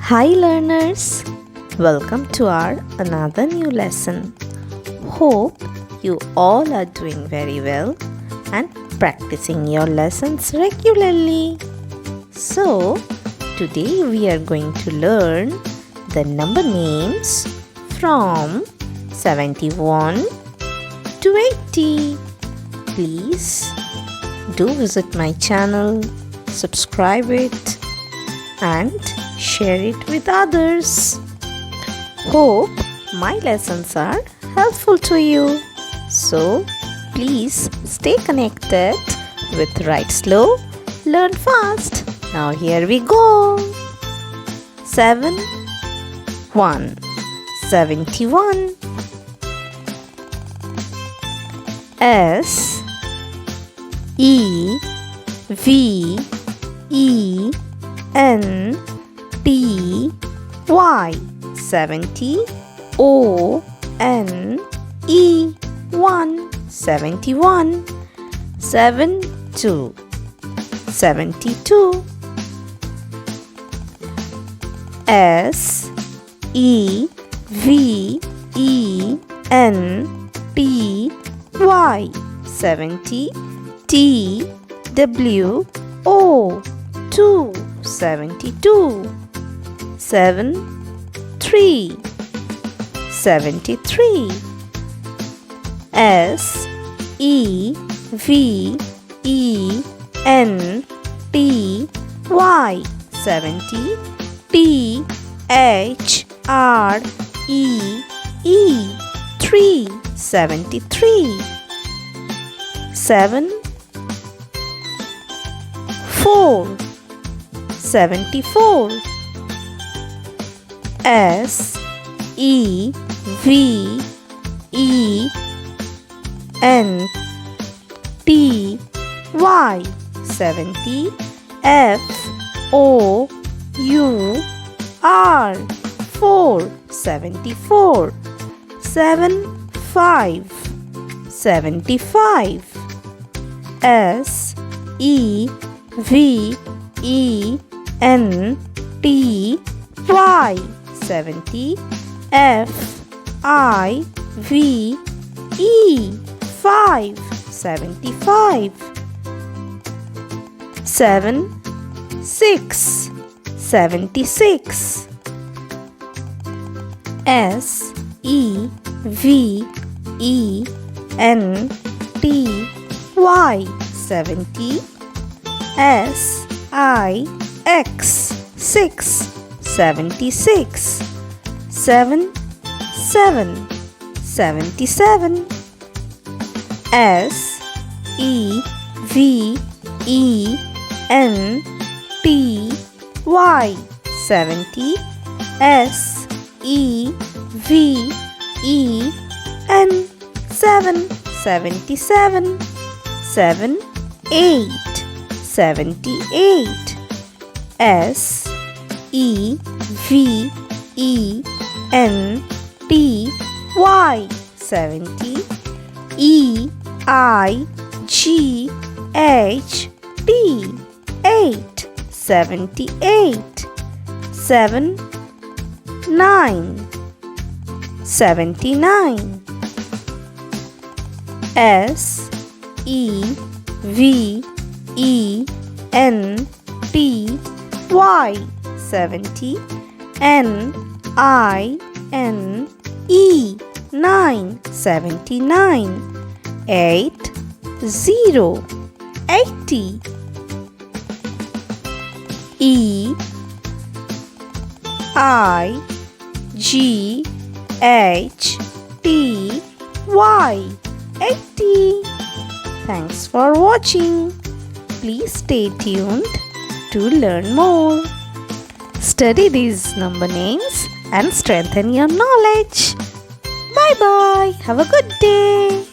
Hi learners, welcome to our another new lesson. Hope you all are doing very well and practicing your lessons regularly. So, today we are going to learn the number names from 71 to 80. Please do visit my channel, subscribe it and share it with others. Hope my lessons are helpful to you. So please stay connected with Write Slow, Learn Fast. Now here we go. 71 71 S E V E N T Y 70 O N E 1 71 72 72 S E V E N T Y 70 T W O 2 72 73 73 S E V E N T Y 70 T H R E E 3 73 7 4 74 S E V E N T Y 70 F O U R 4 74 7 5 75 S E V E N T Y 70 F I V E 5 75 7 6 76 S E V E N T Y 70 S I X 6 76 7 7 77 S E V E N T Y 70 S E V E N 7 77 7 8 78 S E V E N T Y 70 E I G H T 8 78 7 9 79 S E V E N T Y 70 N I N E 9 79 8 0 80 E I G H T Y 80. Thanks for watching. Please stay tuned to learn more. Study these number names and strengthen your knowledge. Bye bye. Have a good day.